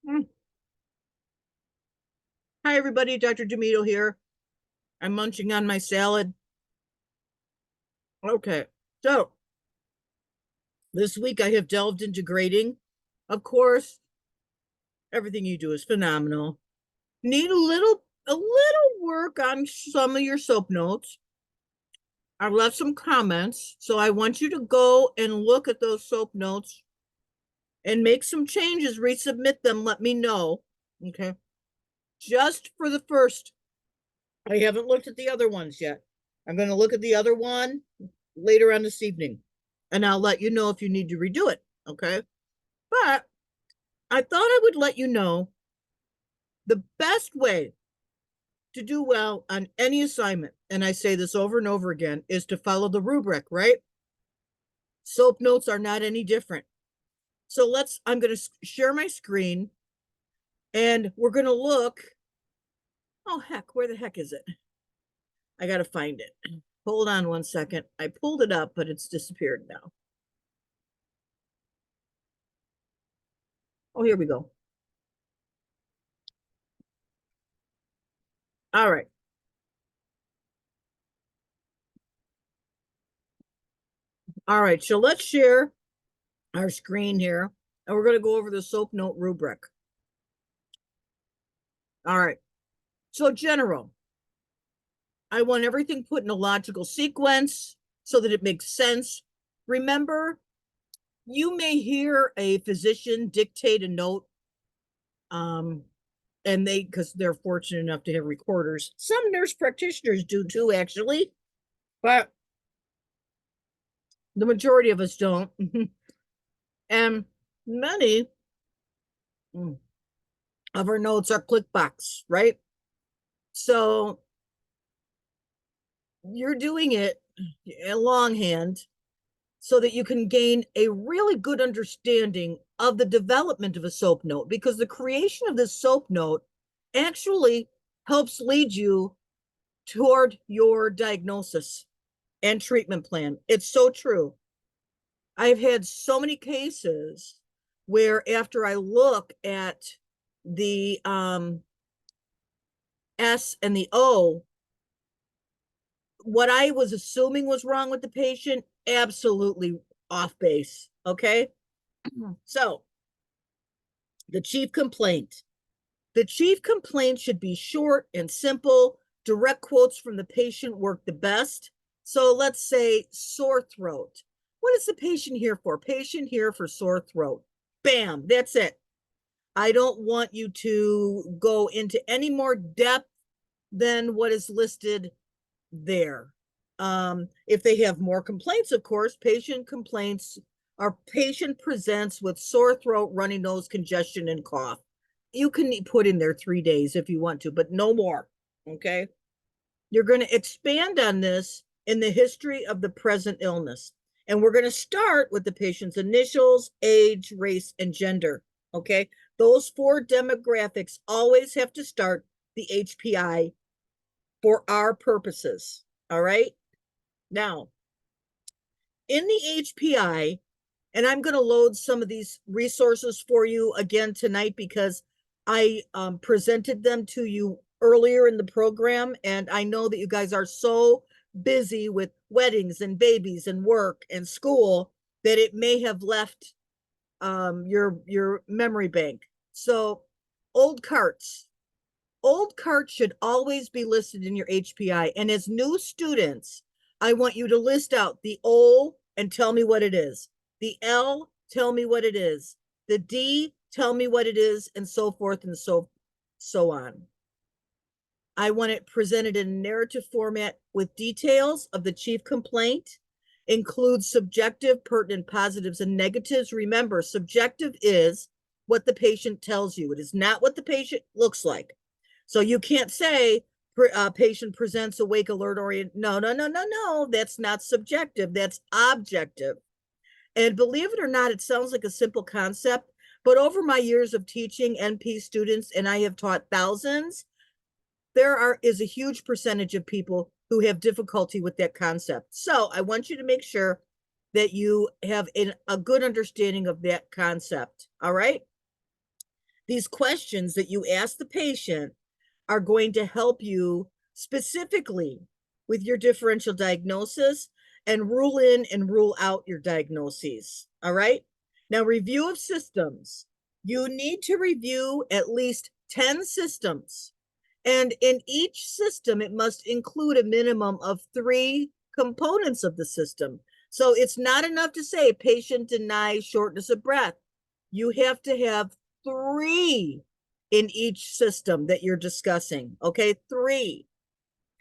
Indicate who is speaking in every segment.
Speaker 1: Mm. Hi, everybody. Dr. Demito here. I'm munching on my salad. Okay, so this week I have delved into grading. Of course, everything you do is phenomenal. Need a little work on some of your soap notes. I left some comments, so I want you to go and look at those soap notes and make some changes, resubmit them, let me know. Okay. Just for the first, I haven't looked at the other ones yet. I'm going to look at the other one later on this evening, and I'll let you know if you need to redo it. Okay. But I thought I would let you know the best way to do well on any assignment, and I say this over and over again, is to follow the rubric, right? Soap notes are not any different. So I'm going to share my screen and we're going to look. Oh, heck, where the heck is it? I got to find it. Hold on one second. I pulled it up, but it's disappeared now. Oh, here we go. All right. All right. So let's share our screen here, and we're going to go over the soap note rubric. All right. So general, I want everything put in a logical sequence so that it makes sense. Remember, you may hear a physician dictate a note, and because they're fortunate enough to have recorders. Some nurse practitioners do too, actually, but the majority of us don't. And many of our notes are click box, right? So you're doing it longhand so that you can gain a really good understanding of the development of a soap note, because the creation of this soap note actually helps lead you toward your diagnosis and treatment plan. It's so true. I've had so many cases where after I look at the S and the O, what I was assuming was wrong with the patient, absolutely off base. Okay. So the chief complaint. The chief complaint should be short and simple. Direct quotes from the patient work the best. So let's say sore throat. What is the patient here for? Patient here for sore throat. Bam, that's it. I don't want you to go into any more depth than what is listed there. If they have more complaints, of course, patient complaints are patient presents with sore throat, runny nose, congestion, and cough. You can put in there 3 days if you want to, but no more. Okay. You're going to expand on this in the history of the present illness. And we're going to start with the patient's initials, age, race, and gender. Okay. Those 4 demographics always have to start the HPI for our purposes. All right. Now, in the HPI, and I'm going to load some of these resources for you again tonight because I presented them to you earlier in the program, and I know that you guys are so busy with weddings and babies and work and school that it may have left your memory bank. So old carts should always be listed in your HPI. And as new students, I want you to list out the O and tell me what it is. The L, tell me what it is. The D, tell me what it is, and so forth and so on. I want it presented in narrative format with details of the chief complaint, includes subjective, pertinent positives and negatives. Remember, subjective is what the patient tells you. It is not what the patient looks like. So you can't say patient presents awake, alert, orient. No. That's not subjective. That's objective. And believe it or not, it sounds like a simple concept, but over my years of teaching NP students, and I have taught thousands, is a huge percentage of people who have difficulty with that concept. So I want you to make sure that you have a good understanding of that concept. All right. These questions that you ask the patient are going to help you specifically with your differential diagnosis and rule in and rule out your diagnoses. All right. Now, review of systems. You need to review at least 10 systems. And in each system, it must include a minimum of 3 components of the system. So it's not enough to say patient denies shortness of breath. You have to have 3 in each system that you're discussing. Okay, 3.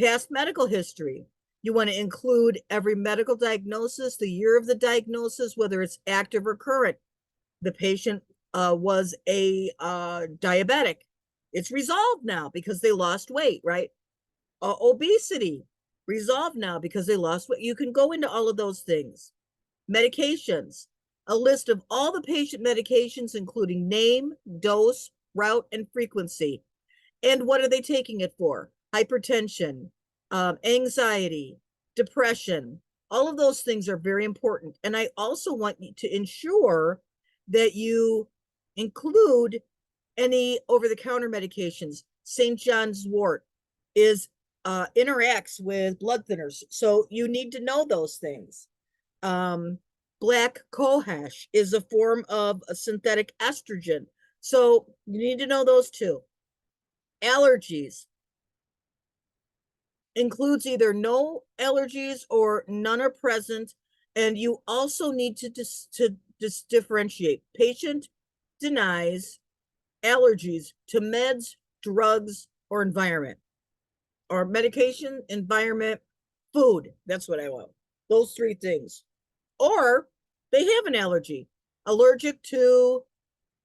Speaker 1: Past medical history. You want to include every medical diagnosis, the year of the diagnosis, whether it's active or current. The patient was a diabetic. It's resolved now because they lost weight, right? Obesity, resolved now because they lost weight. You can go into all of those things. Medications, a list of all the patient medications, including name, dose, route, and frequency. And what are they taking it for? Hypertension, anxiety, depression. All of those things are very important. And I also want you to ensure that you include any over-the-counter medications. St. John's wort is interacts with blood thinners, so you need to know those things. Black cohosh is a form of a synthetic estrogen, so you need to know those too. Allergies includes either no allergies or none are present, and you also need to differentiate. Patient denies allergies to meds, drugs, or environment, or medication, environment, food. That's what I want. Those 3 things. Or they have an allergy, allergic to,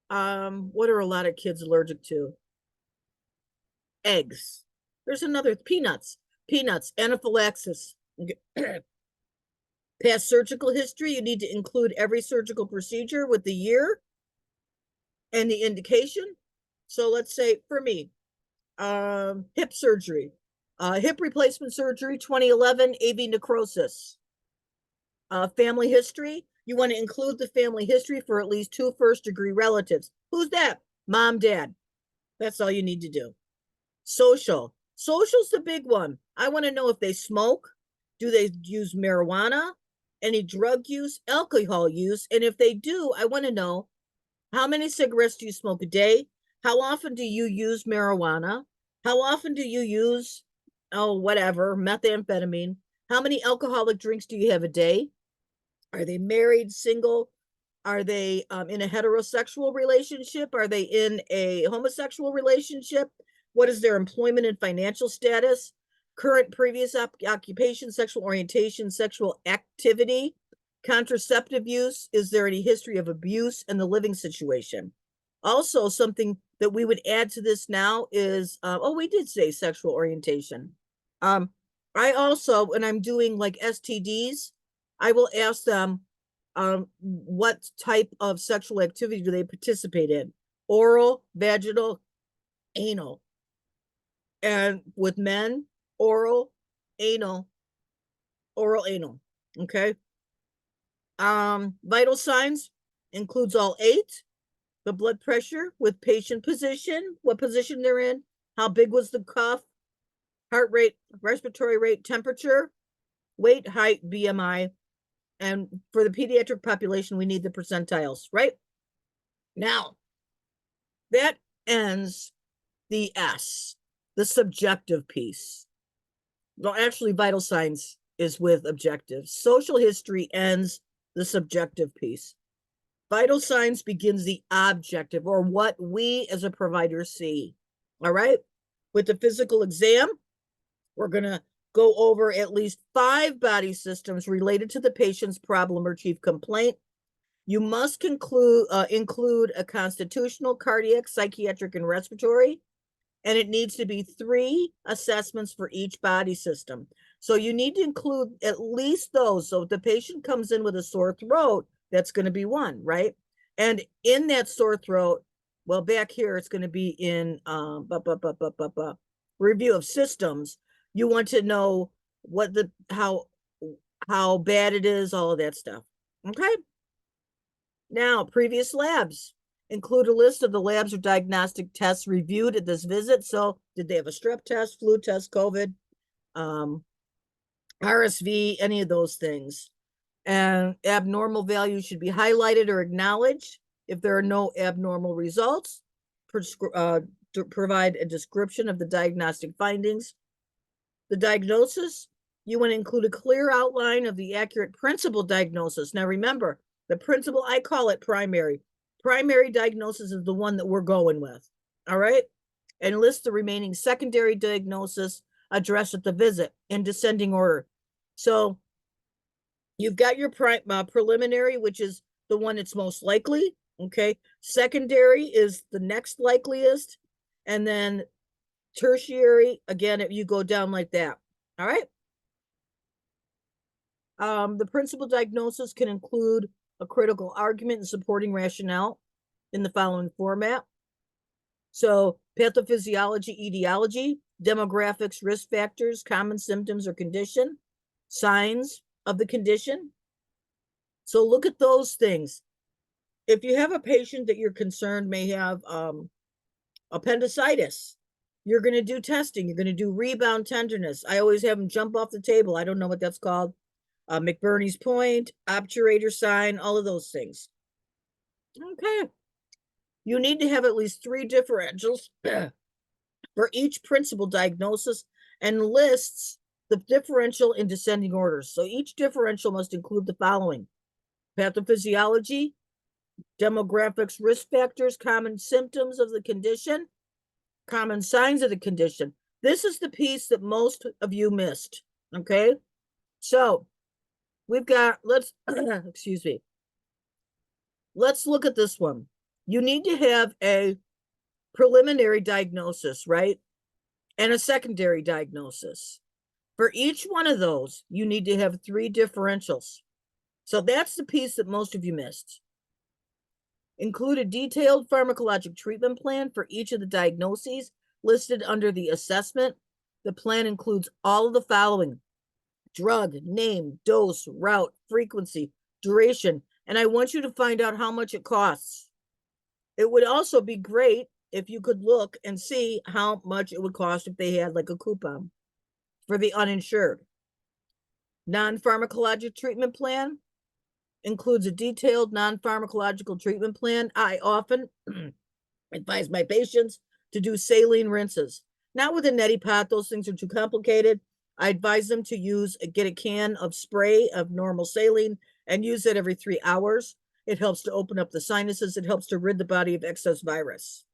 Speaker 1: what are a lot of kids allergic to? Eggs. There's another, peanuts, anaphylaxis. Past surgical history, you need to include every surgical procedure with the year and the indication. So let's say for me, hip surgery, hip replacement surgery, 2011, AV necrosis. Family history, you want to include the family history for at least 2 first-degree relatives. Who's that? Mom, dad. That's all you need to do. Social's the big one. I want to know if they smoke, do they use marijuana, any drug use, alcohol use, and if they do, I want to know how many cigarettes do you smoke a day? How often do you use marijuana? How often do you use, whatever, methamphetamine? How many alcoholic drinks do you have a day? Are they married, single? Are they in a heterosexual relationship? Are they in a homosexual relationship? What is their employment and financial status? Current, previous occupation, sexual orientation, sexual activity, contraceptive use. Is there any history of abuse and the living situation? Also, something that we would add to this now is, we did say sexual orientation. I also, when I'm doing like STDs, I will ask them, what type of sexual activity do they participate in? Oral, vaginal, anal. And with men, oral, anal, okay? Vital signs includes all 8. The blood pressure with patient position, what position they're in, how big was the cough, heart rate, respiratory rate, temperature, weight, height, BMI. And for the pediatric population, we need the percentiles, right? Now, that ends the S, the subjective piece. Well, actually, vital signs is with objective. Social history ends the subjective piece. Vital signs begins the objective, or what we as a provider see. All right? With the physical exam, we're going to go over at least 5 body systems related to the patient's problem or chief complaint. You must include a constitutional, cardiac, psychiatric, and respiratory, and it needs to be 3 assessments for each body system. So you need to include at least those. So if the patient comes in with a sore throat, that's going to be 1, right? And in that sore throat, well, back here, it's going to be in review of systems. You want to know what how bad it is, all of that stuff. Okay. Now, previous labs. Include a list of the labs or diagnostic tests reviewed at this visit. So did they have a strep test, flu test, COVID, RSV, any of those things? And abnormal values should be highlighted or acknowledged. If there are no abnormal results, to provide a description of the diagnostic findings. The diagnosis, you want to include a clear outline of the accurate principal diagnosis. Now remember, the principal, I call it primary. Primary diagnosis is the one that we're going with, all right? And list the remaining secondary diagnosis addressed at the visit in descending order. So you've got your preliminary, which is the one that's most likely, okay? Secondary is the next likeliest, and then tertiary, again, you go down like that, all right? The principal diagnosis can include a critical argument and supporting rationale in the following format. So pathophysiology, etiology, demographics, risk factors, common symptoms or condition, signs of the condition. So look at those things. If you have a patient that you're concerned may have appendicitis, you're going to do testing. You're going to do rebound tenderness. I always have them jump off the table. I don't know what that's called. McBurney's point, obturator sign, all of those things. Okay. You need to have at least 3 differentials for each principal diagnosis and lists the differential in descending orders. So each differential must include the following: pathophysiology, demographics, risk factors, common symptoms of the condition, common signs of the condition. This is the piece that most of you missed, okay? So we've got, let's, excuse me. Let's look at this one. You need to have a preliminary diagnosis, right? And a secondary diagnosis. For each one of those, you need to have 3 differentials. So that's the piece that most of you missed. Include a detailed pharmacologic treatment plan for each of the diagnoses listed under the assessment. The plan includes all of the following: drug, name, dose, route, frequency, duration, and I want you to find out how much it costs. It would also be great if you could look and see how much it would cost if they had like a coupon for the uninsured. Non-pharmacologic treatment plan includes a detailed non-pharmacological treatment plan. I often advise my patients to do saline rinses. Not with a neti pot, those things are too complicated. I advise them to get a can of spray of normal saline and use it every 3 hours. It helps to open up the sinuses. It helps to rid the body of excess virus.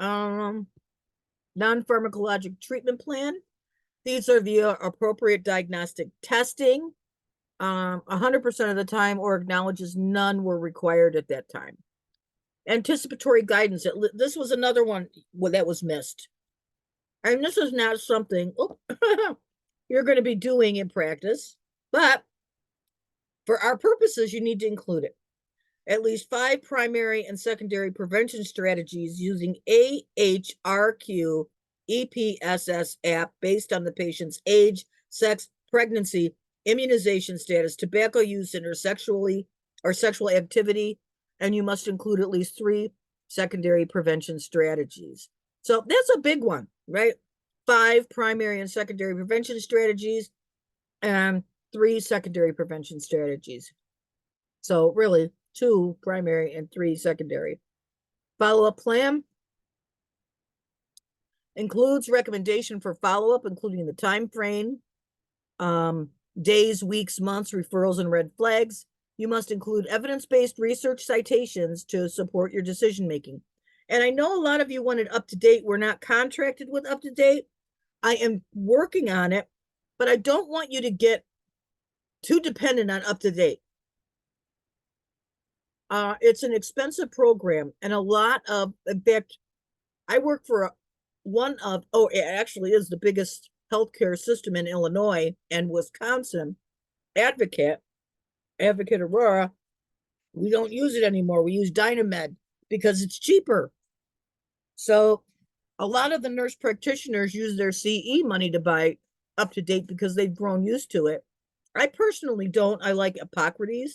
Speaker 1: Non-pharmacologic treatment plan. These are the appropriate diagnostic testing. 100% of the time, or acknowledges none were required at that time. Anticipatory guidance. This was another one that was missed. And this is not something you're going to be doing in practice, but for our purposes, you need to include it. At least 5 primary and secondary prevention strategies using AHRQ EPSS app based on the patient's age, sex, pregnancy, immunization status, tobacco use, and sexual activity, and you must include at least 3 secondary prevention strategies. So that's a big one, right? 5 primary and secondary prevention strategies and 3 secondary prevention strategies. So really 2 primary and 3 secondary. Follow-up plan includes recommendation for follow-up, including the time frame, days, weeks, months, referrals, and red flags. You must include evidence-based research citations to support your decision-making. And I know a lot of you wanted up-to-date. We're not contracted with up-to-date. I am working on it, but I don't want you to get too dependent on up-to-date. It's an expensive program, and in fact, I work for it actually is the biggest healthcare system in Illinois and Wisconsin, Advocate Aurora. We don't use it anymore. We use Dynamed because it's cheaper. So a lot of the nurse practitioners use their CE money to buy up-to-date because they've grown used to it. I personally don't. I like Epocrates.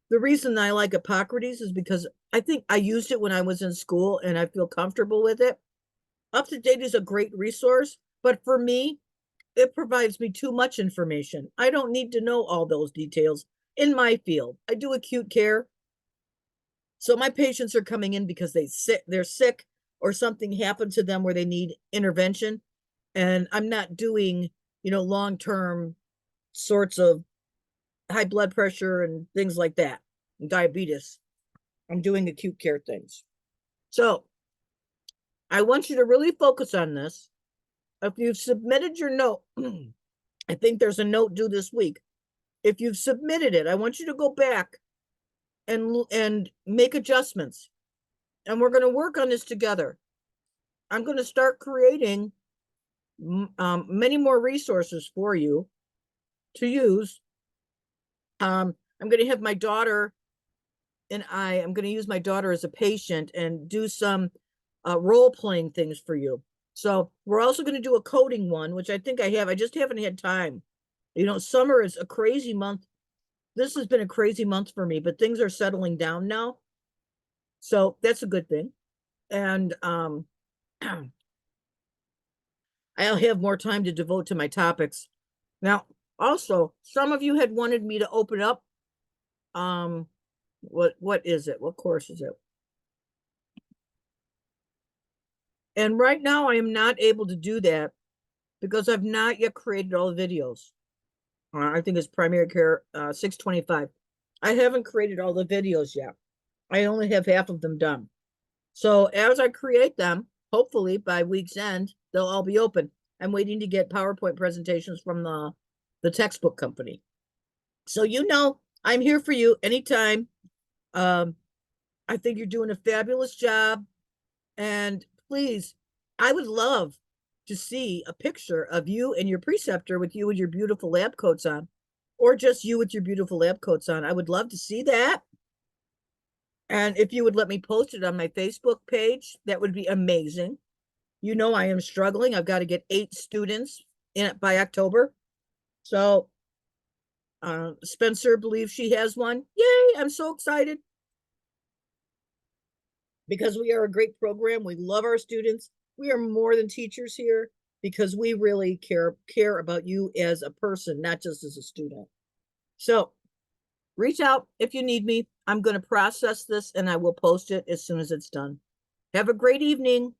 Speaker 1: The reason I like Epocrates is because I think I used it when I was in school and I feel comfortable with it. Up to Date is a great resource, but for me, it provides me too much information. I don't need to know all those details in my field. I do acute care. So my patients are coming in because they're sick or something happened to them where they need intervention. And I'm not doing, long-term sorts of high blood pressure and things like that, and diabetes. I'm doing acute care things. So I want you to really focus on this. If you've submitted your note, I think there's a note due this week. If you've submitted it, I want you to go back and make adjustments. And we're going to work on this together. I'm going to start creating many more resources for you to use. I'm going to have my daughter and I'm going to use my daughter as a patient and do some role-playing things for you. So we're also going to do a coding one, which I think I have. I just haven't had time. Summer is a crazy month. This has been a crazy month for me, but things are settling down now. So that's a good thing. And I'll have more time to devote to my topics. Now, also, some of you had wanted me to open up. What is it? What course is it? And right now I am not able to do that because I've not yet created all the videos. I think it's primary care 625. I haven't created all the videos yet. I only have half of them done. So as I create them, hopefully by week's end, they'll all be open. I'm waiting to get PowerPoint presentations from the textbook company. So I'm here for you anytime. I think you're doing a fabulous job. And please, I would love to see a picture of you and your preceptor with you with your beautiful lab coats on, or just you with your beautiful lab coats on. I would love to see that. And if you would let me post it on my Facebook page, that would be amazing. I am struggling. I've got to get 8 students in by October. So Spencer believes she has one. Yay, I'm so excited. Because we are a great program. We love our students. We are more than teachers here because we really care about you as a person, not just as a student. So reach out if you need me. I'm going to process this and I will post it as soon as it's done. Have a great evening.